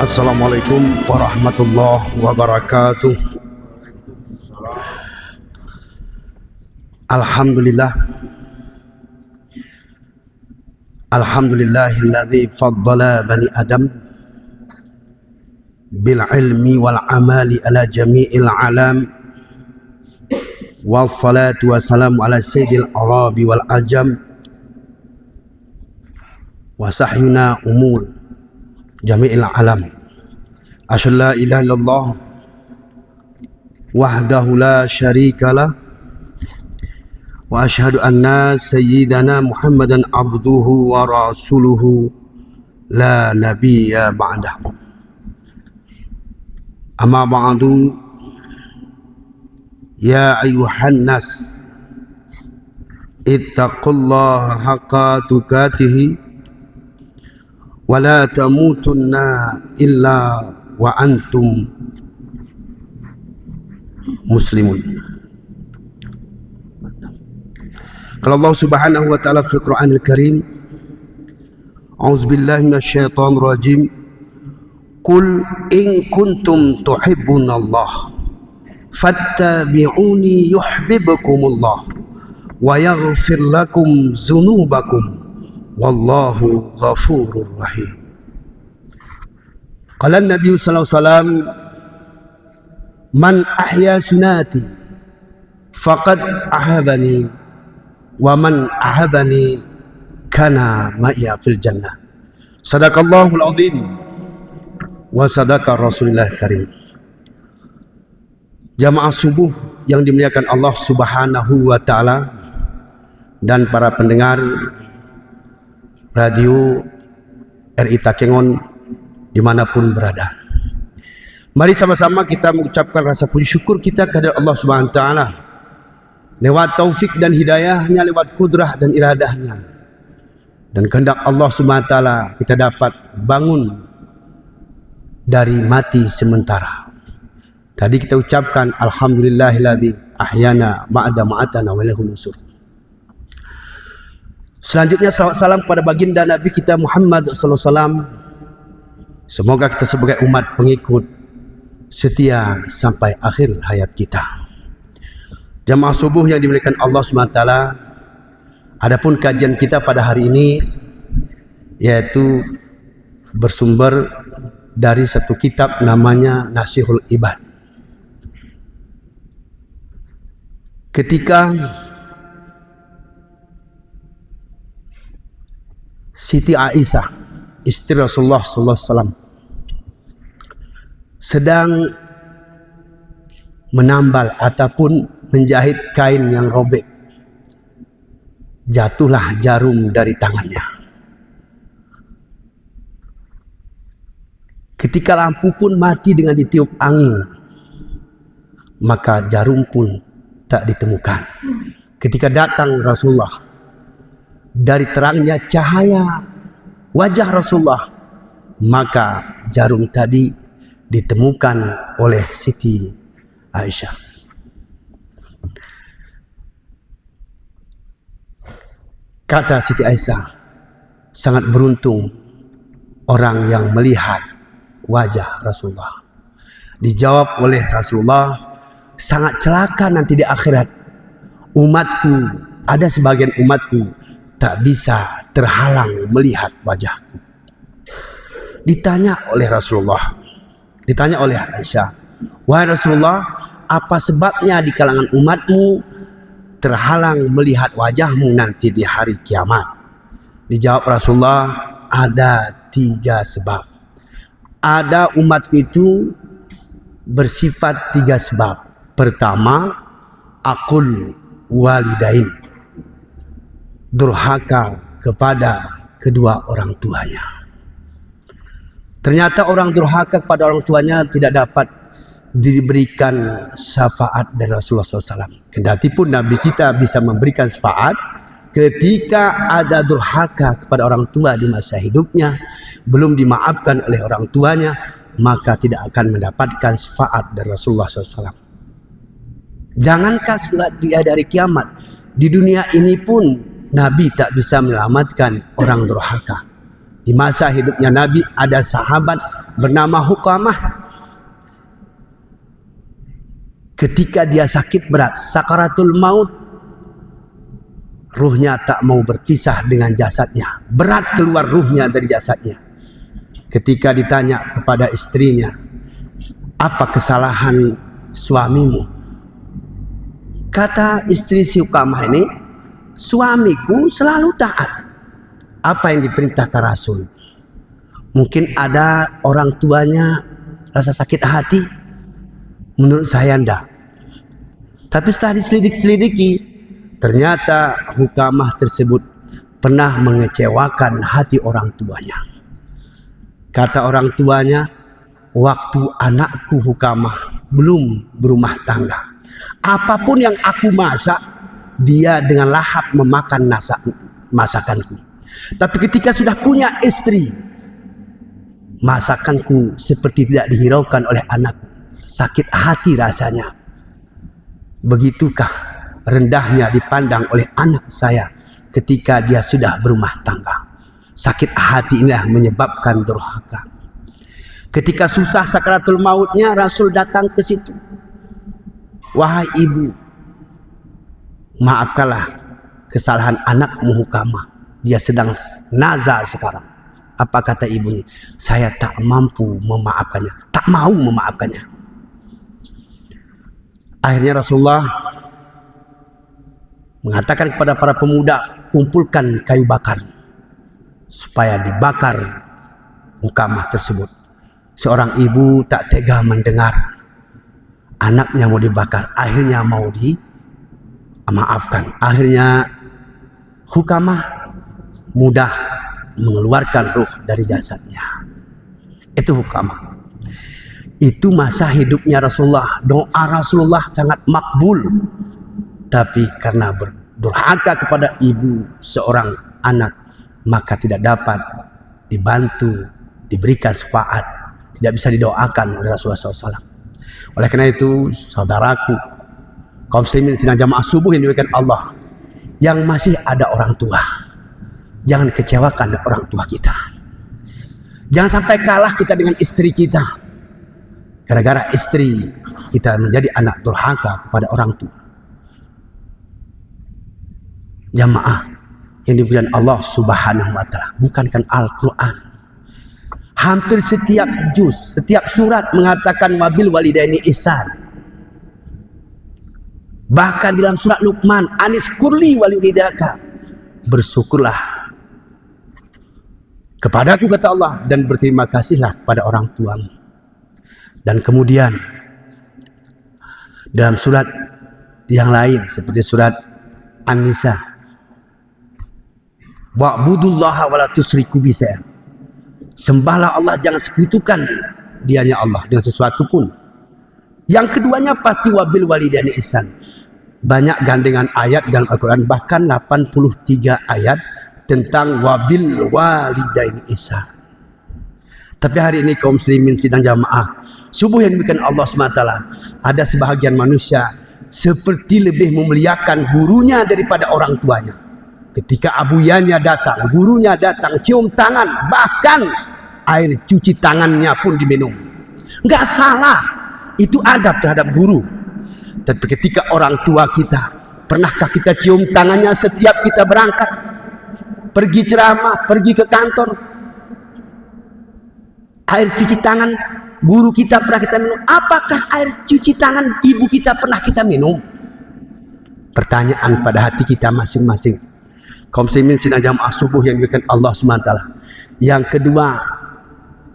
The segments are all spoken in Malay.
Assalamualaikum warahmatullahi wabarakatuh. Alhamdulillah. Alhamdulillahilladzi faddala bani Adam bil ilmi wal amali ala jami'il alam. Wassalatu wassalamu ala sayyidil arabi wal ajam. Wa sahyuna umur jami'il alam. Asyhadu la ilaha illallah wahdahu la syarikalah wa asyhadu anna sayyidana Muhammadan abduhu wa rasuluhu la nabiyya ba'dah. Amma ba'du, ya ayyuhan nas ittaqullaha haqqa tuqatih wa la tamutunna illa wa antum muslimun. Kalau Allah Subhanahu wa taala fil Qur'anil Karim, a'udzubillahi minasyaitonir rajim, qul in kuntum tuhibbunallah fattabi'uni yuhibbukumullah wa yaghfir lakum dzunubakum wallahu ghafurur rahim. Qala Nabi sallallahu alaihi wasallam, man ahya sunnati faqad ahabani wa man ahabani kana ma'iya fil jannah. Sadaqallahul azim wa sadaqa Rasulullah karim. Jamaah subuh yang dimuliakan Allah Subhanahu wa taala dan para pendengar radio RI Takengon dimanapun berada, mari sama-sama kita mengucapkan rasa puji syukur kita kepada Allah Subhanahu wa taala lewat taufik dan hidayahnya, lewat kudrah dan iradahnya, dan kehendak Allah Subhanahu wa taala kita dapat bangun dari mati sementara. Tadi kita ucapkan alhamdulillahilladzi ahyana ba'da ma'atana wa ilaihi nusur. Selanjutnya salawat salam kepada baginda Nabi kita Muhammad sallallahu alaihi wasallam. Semoga kita sebagai umat pengikut setia sampai akhir hayat kita. Jamaah subuh yang dimuliakan Allah SWT, adapun kajian kita pada hari ini yaitu bersumber dari satu kitab namanya Nasihul Ibad. Ketika Siti Aisyah, istri Rasulullah sallallahu alaihi wasallam, sedang menambal ataupun menjahit kain yang robek, jatuhlah jarum dari tangannya. Ketika lampu pun mati dengan ditiup angin, maka jarum pun tak ditemukan. Ketika datang Rasulullah, dari terangnya cahaya wajah Rasulullah, maka jarum tadi ditemukan oleh Siti Aisyah. Kata Siti Aisyah, sangat beruntung orang yang melihat wajah Rasulullah. Dijawab oleh Rasulullah, sangat celaka nanti di akhirat. Umatku, ada sebagian umatku tak bisa terhalang melihat wajahku. Ditanya oleh Rasulullah, ditanya oleh Aisyah, wahai Rasulullah, apa sebabnya di kalangan umatmu terhalang melihat wajahmu nanti di hari kiamat? Dijawab Rasulullah, ada 3 sebab. Ada umatku itu bersifat 3 sebab. Pertama, aqul walidain, durhaka kepada kedua orang tuanya. Ternyata orang durhaka kepada orang tuanya tidak dapat diberikan syafaat dari Rasulullah SAW. Kendati pun Nabi kita bisa memberikan syafaat, ketika ada durhaka kepada orang tua di masa hidupnya, belum dimaafkan oleh orang tuanya, maka tidak akan mendapatkan syafaat dari Rasulullah SAW. Jangankan dia dari kiamat, di dunia ini pun Nabi tak bisa menyelamatkan orang durhaka. Di masa hidupnya Nabi ada sahabat bernama Hukamah. Ketika dia sakit berat, sakaratul maut, ruhnya tak mau berpisah dengan jasadnya. Berat keluar ruhnya dari jasadnya. Ketika ditanya kepada istrinya, apa kesalahan suamimu? Kata istri si Hukamah ini, suamiku selalu taat apa yang diperintahkan Rasul. Mungkin ada orang tuanya rasa sakit hati. Menurut saya enggak. Tapi setelah diselidik-selidiki, ternyata Hukamah tersebut pernah mengecewakan hati orang tuanya. Kata orang tuanya, waktu anakku Hukamah belum berumah tangga, apapun yang aku masak, dia dengan lahap memakan masakanku. Tapi ketika sudah punya istri, masakanku seperti tidak dihiraukan oleh anakku. Sakit hati rasanya. Begitukah rendahnya dipandang oleh anak saya ketika dia sudah berumah tangga. Sakit hati inilah menyebabkan durhaka. Ketika susah sakaratul mautnya, Rasul datang ke situ. Wahai ibu, maafkanlah kesalahan anakmu Hukamah. Dia sedang nazar sekarang. Apa kata ibunya? Saya tak mampu memaafkannya, tak mau memaafkannya. Akhirnya Rasulullah mengatakan kepada para pemuda, kumpulkan kayu bakar supaya dibakar Hukamah tersebut. Seorang ibu tak tega mendengar anaknya mau dibakar, akhirnya mau dimaafkan. Akhirnya Hukamah mudah mengeluarkan ruh dari jasadnya. Itu Hukamah. Itu masa hidupnya Rasulullah. Doa Rasulullah sangat makbul. Tapi karena berdurhaka kepada ibu seorang anak, maka tidak dapat dibantu, diberikan syafaat, tidak bisa didoakan oleh Rasulullah SAW. Oleh karena itu, saudaraku, kaum muslimin sedang jamaah subuh yang dimuliakan Allah, yang masih ada orang tua, jangan kecewakan orang tua kita. Jangan sampai kalah kita dengan istri kita. Gara-gara istri kita menjadi anak durhaka kepada orang tua. Jamaah yang dimuliakan Allah Subhanahu wa taala, bukankan Al-Qur'an. Hampir setiap juz, setiap surat mengatakan wabil walidaini ihsan. Bahkan dalam surat Luqman, anis kurli walidaka, bersyukurlah kepadaku kata Allah dan berterima kasihlah kepada orang tuamu. Dan kemudian dalam surat yang lain seperti surat An-Nisa, wa'budullaha wa la tusyriku bihi syai'an. Sembahlah Allah, jangan sekutukan dianya Allah dengan sesuatu pun. Yang keduanya pasti wabil walidaini ihsan. Banyak gandengan ayat dalam Al-Quran, bahkan 83 ayat tentang wabil walidaini ihsan. Tapi hari ini kaum muslimin sidang jamaah subuh yang demikian Allah SWT, ada sebahagian manusia seperti lebih memuliakan gurunya daripada orang tuanya. Ketika abuyanya datang, gurunya datang, cium tangan, bahkan air cuci tangannya pun diminum. Enggak salah, itu adab terhadap guru. Tapi ketika orang tua kita, pernahkah kita cium tangannya setiap kita berangkat? Pergi ceramah, pergi ke kantor, air cuci tangan guru kita pernah kita minum. Apakah air cuci tangan ibu kita pernah kita minum? Pertanyaan pada hati kita masing-masing. Kaum muslimin sidang jamaah subuh yang diberikan Allah SWT. Yang kedua,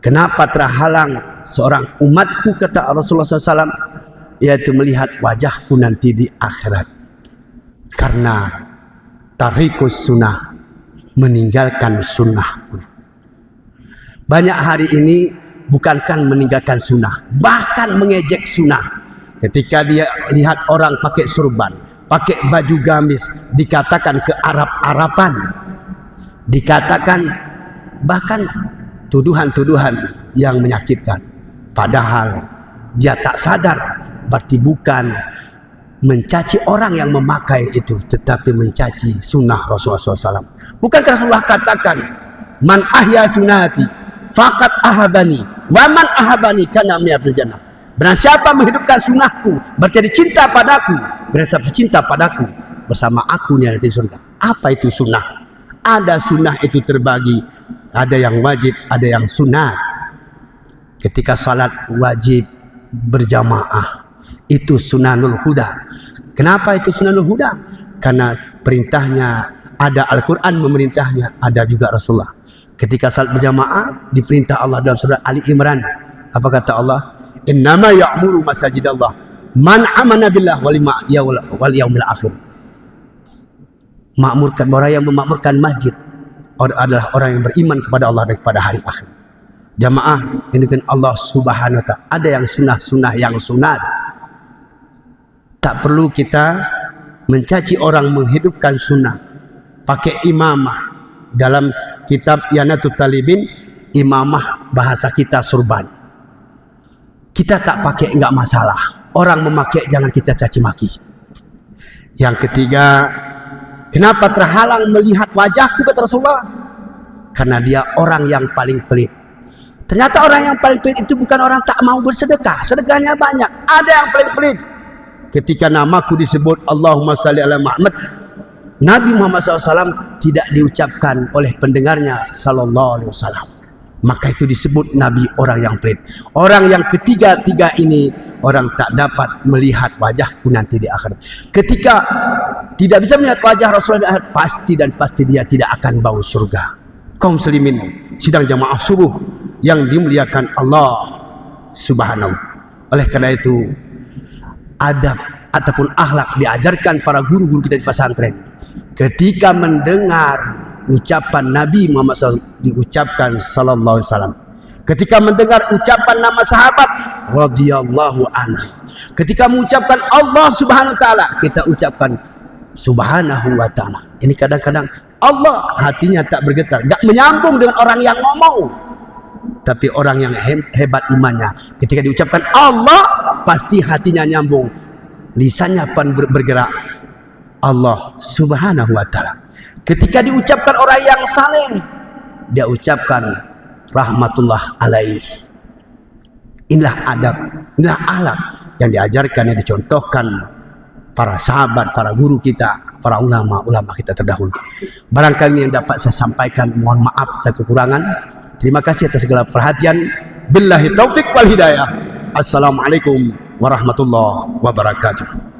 kenapa terhalang seorang umatku kata Rasulullah SAW, yaitu melihat wajahku nanti di akhirat? Karena tarikus sunnah, meninggalkan sunnah. Banyak hari ini bukankan meninggalkan sunnah, bahkan mengejek sunnah. Ketika dia lihat orang pakai surban, pakai baju gamis, dikatakan ke Arab-Araban, dikatakan bahkan tuduhan-tuduhan yang menyakitkan. Padahal dia tak sadar, berarti bukan mencaci orang yang memakai itu, tetapi mencaci sunnah Rasulullah SAW. Bukankah Rasulullah katakan, man ahya sunati faqad ahabani wa man ahabani kana fil jannah. Barang siapa menghidupkan sunnahku berarti dia cinta padaku, barang siapa cinta padaku bersama aku nih nanti surga. Apa itu sunnah? Ada sunnah itu terbagi, ada yang wajib, ada yang sunat. Ketika salat wajib berjamaah itu sunanul huda. Kenapa itu sunanul huda? Karena perintahnya ada, Al-Quran memerintahnya, ada juga Rasulullah. Ketika salat berjamaah diperintah Allah dalam surah Ali Imran. Apa kata Allah? Innama ya'muru masajidallah man amana billah wal yaumil akhir. Makmurkan, orang yang memakmurkan masjid adalah orang yang beriman kepada Allah dan kepada hari akhir. Jamaah ini kan Allah Subhanahu wa ta'ala. Ada yang sunnah yang sunat. Tak perlu kita mencaci orang menghidupkan sunnah pakai imamah. Dalam kitab Yanatut Talibin, imamah bahasa kita surban. Kita tak pakai, enggak masalah. Orang memakai jangan kita caci maki. Yang ketiga, kenapa terhalang melihat wajahku kata Rasulullah? Karena dia orang yang paling pelit. Ternyata orang yang paling pelit itu bukan orang tak mau bersedekah. Sedekahnya banyak. Ada yang paling pelit. Ketika namaku disebut Allahumma salli ala Muhammad, Nabi Muhammad SAW tidak diucapkan oleh pendengarnya sallallahu alaihi wasallam. Maka itu disebut Nabi orang yang pelit. Orang yang ketiga-tiga ini orang tak dapat melihat wajahku nanti di akhir. Ketika tidak bisa melihat wajah Rasulullah, pasti dan pasti dia tidak akan bau surga. Kaum muslimin sidang jamaah subuh yang dimuliakan Allah Subhanahu. Oleh karena itu adab ataupun akhlak diajarkan para guru-guru kita di pesantren. Ketika mendengar ucapan Nabi Muhammad SAW diucapkan sallallahu alaihi wasallam, ketika mendengar ucapan nama sahabat radhiyallahu anhu, ketika mengucapkan Allah Subhanahu wa taala kita ucapkan Subhanahu wa taala. Ini kadang-kadang Allah hatinya tak bergetar, enggak menyambung dengan orang yang ngomong. Tapi orang yang hebat imannya, ketika diucapkan Allah pasti hatinya nyambung, lisannya pun bergerak Allah Subhanahu wa taala. Ketika diucapkan orang yang saleh, dia ucapkan rahmatullah alaih. Inilah adab, inilah akhlak yang diajarkan, yang dicontohkan para sahabat, para guru kita, para ulama-ulama kita terdahulu. Barangkali yang dapat saya sampaikan, mohon maaf saya kekurangan. Terima kasih atas segala perhatian. Billahi taufik wal hidayah. Assalamualaikum warahmatullahi wabarakatuh.